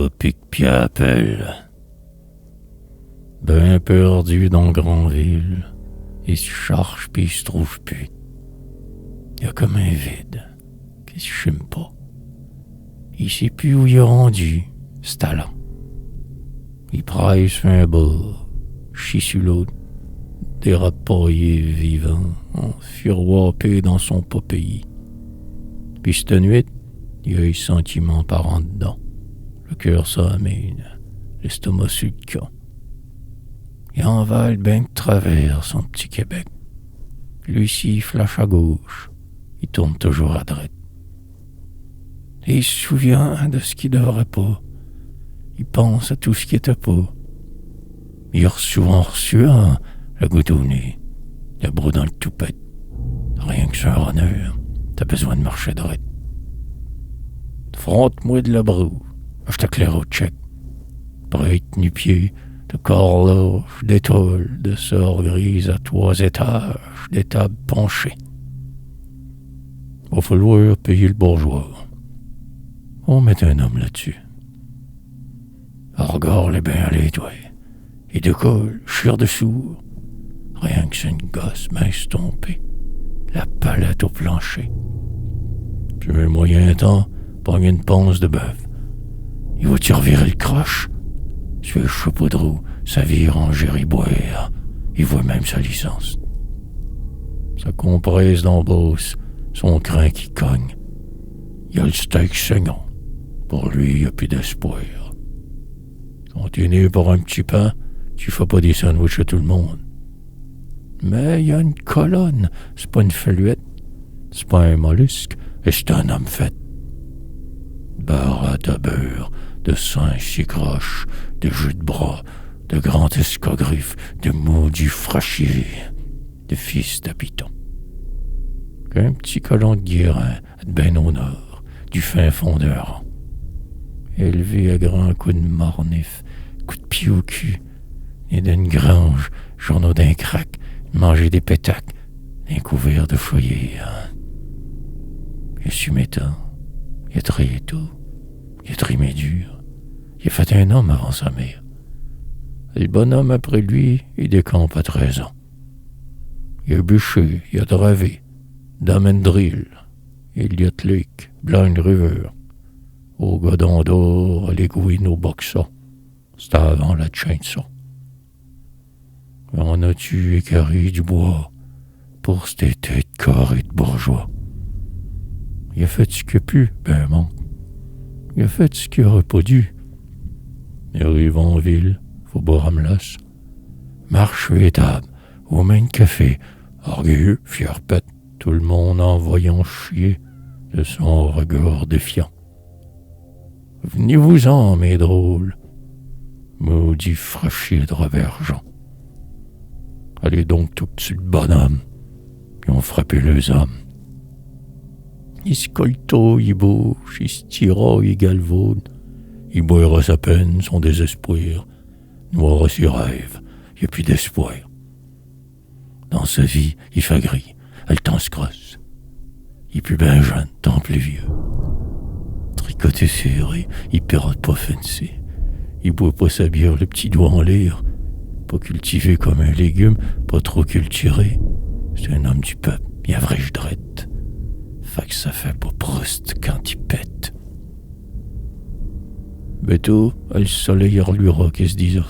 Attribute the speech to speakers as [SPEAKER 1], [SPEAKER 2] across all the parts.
[SPEAKER 1] pique-pied-appelle. Ben perdu dans Grandville, il se cherche pis il se trouve plus. Il y a comme un vide, qu'il se chime pas. Il sait plus où il est rendu, ce talent. Il presse sur un bord, chie sur l'autre, dérapaillé vivant, enfiroipé dans son pas pays. Puis cette nuit, il y a eu sentiment par en dedans. Le cœur s'amène, l'estomac sur le camp. Il envale ben de travers son petit Québec. Lui-ci, il flash à gauche, il tourne toujours à droite. Et il se souvient de ce qu'il devrait pas. Il pense à tout ce qui était pas. Il a souvent reçu le goût au nez, le brou dans le toupette. Rien que sur un honneur, t'as besoin de marcher droit. Fronte-moi de la broue, je t'éclaire au check. Prête nu-pied, de corps large, d'étoiles, de sort grise à 3 étages, des tables penchées. Va falloir payer le bourgeois. On met un homme là-dessus. Regarde les bains à toi. Il décolle, chire dessous. Rien que c'est une gosse main estompée. La palette au plancher. Puis un moyen temps, pogne une ponce de bœuf. Il va-tu revirer le croche? Sur le chapeau de roue, ça vire en gériboire. Il voit même sa licence. Sa compresse d'embosse, son crin qui cogne. Il y a le steak saignant. Pour lui, il n'y a plus d'espoir. Quand t'es né pour un petit pain, tu fais pas des sandwichs à tout le monde. Mais il y a une colonne, c'est pas une feluette, c'est pas un mollusque, et c'est un homme fait. Baratte à beurre, de seins si croches, de jus de bras, de grands escogriffes, de maudits fraîchis, de fils d'habitants. Qu'un petit colon de Guérin, de ben au nord, du fin fond d'un rang. Élevé à grands coups de mornif, coups de pied au cul, et d'une grange, journaux d'un crack, manger des pétacs, d'un couvert de foyer. Il a su mettant, il a trié tout, il a trimé dur, il a fait un homme avant sa mère. Et le bonhomme après lui, il décampe à 13 ans. Il a bûché, il a dravé, Damendrill, Elliot Lake, Blind River, au Godon d'Or, les Gouines au Boxa. C'était avant la chainsaw. On a-tu écarré du bois pour cette tête carrée de bourgeois? Il a fait ce qu'il a pu, ben manque. Il a fait ce qu'il aurait pas dû. Il arrive en ville, faut boire à melasse. Marche sur les tables, au même café, orgueilleux, fier pète, tout le monde en voyant chier de son regard défiant. Venez-vous-en, mes drôles, maudit fraîchier de Robergeon. Allez donc tout petit bonhomme, puis on frappé les hommes. Il se colto, il bouge, il se tira, il galvaude, il boira sa peine, son désespoir, noira ses rêves, il n'y a plus d'espoir. Dans sa vie, il fait gris, le temps se crosse. Il est plus ben jeune, tant plus vieux. Tricoté serré, il pirote pas fencé. Il boit pas sa bière, le petit doigt en l'air. Pas cultivé comme un légume, pas trop culturé. C'est un homme du peuple, bien vrai je drette. Fait que ça fait pas Proust quand il pète. Bientôt, le soleil reluira, qu'est-ce que disait?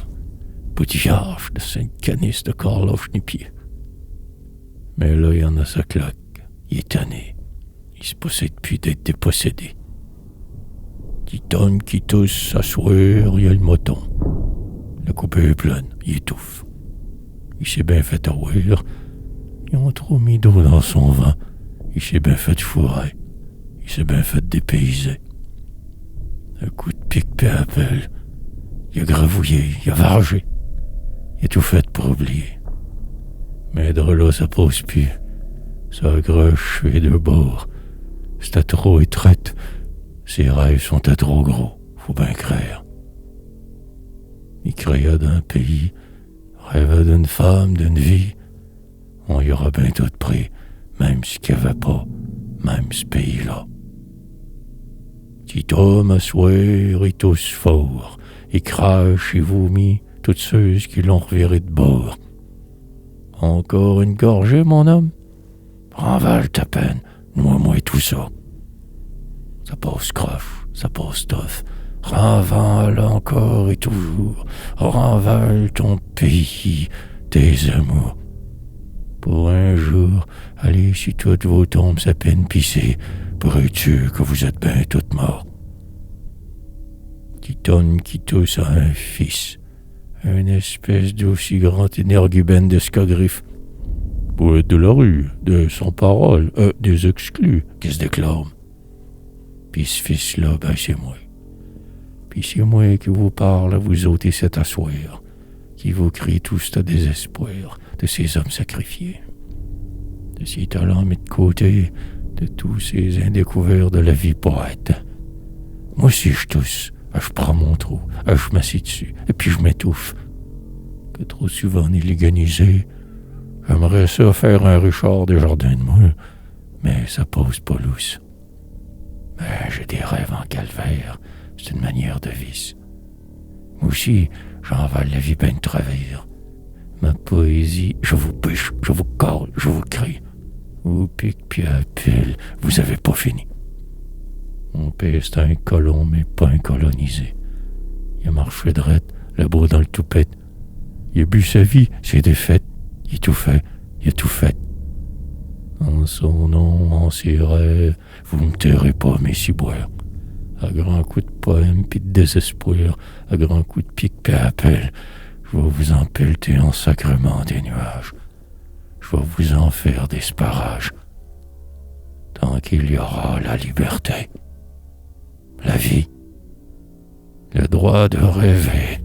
[SPEAKER 1] Petit charge de Saint-Canis de Carloche ni pied. Mais là, il y en a sa claque. Il est tanné. Il se possède plus d'être dépossédé. Qui tonne, qui tousse, s'asseoir, il y a le moton. La coupée est pleine, il étouffe. Il s'est bien fait avoir. Ils ont trop mis d'eau dans son vin. Il s'est bien fait fourrer. Il s'est bien fait dépayser. Un coup de pique péapelle. Il a gravouillé, il a vargé. Il a tout fait pour oublier. Mais de là, ça pose plus. Ça groche et de bord. C'est à trop étraite. Ses rêves sont à trop gros. Faut bien créer. Il créa d'un pays, rêva d'une femme, d'une vie. On y aura bien tout pris, même ce qu'il n'y avait pas, même ce pays-là. Petit homme à soir et tous fort, et crache et vomit toutes ceux qui l'ont reviré de bord. Encore une gorgée, mon homme? Renvale ta peine, noie-moi tout ça. Ça passe croche, ça passe tough. Renvale encore et toujours, renvale ton pays, tes amours. Pour un jour, allez si toutes vos tombes à peine pissées, pourrais-tu que vous êtes bien toutes morts. Petit homme qui tousse à un fils, une espèce d'aussi grand énergumène de scogriffe. Poète de la rue, de sans parole, des exclus, qui se déclament. Puis ce fils-là, ben c'est moi. Puis c'est moi qui vous parle à vous ôter cet assoir, qui vous crie tout ce désespoir de ces hommes sacrifiés, de ces talents mis de côté, de tous ces indécouverts de la vie poète. Moi aussi je tousse, je prends mon trou, je m'assieds dessus, et puis je m'étouffe. Que trop souvent illéganisé, j'aimerais ça faire un Richard Desjardins de moi, mais ça pose pas lousse. Mais j'ai des rêves en calvaire, c'est une manière de vice. Moi aussi, j'envale la vie ben de travers. Ma poésie, je vous bûche, je vous colle, je vous crie. Vous pique puis à pile, vous avez pas fini. Mon père, c'est un colon, mais pas un colonisé. Il a marché droite, le beau dans le toupette. Il a bu sa vie, ses défaites. Il a tout fait, il a tout fait. En son nom, en ses rêves, vous me tairez pas, mes ciboires. À grands coups de poème pis de désespoir, à grands coups de pique pis à pelle, je vais vous en pelleter en sacrement des nuages. Je vais vous en faire des sparages. Tant qu'il y aura la liberté, la vie, le droit de rêver,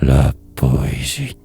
[SPEAKER 1] la poésie.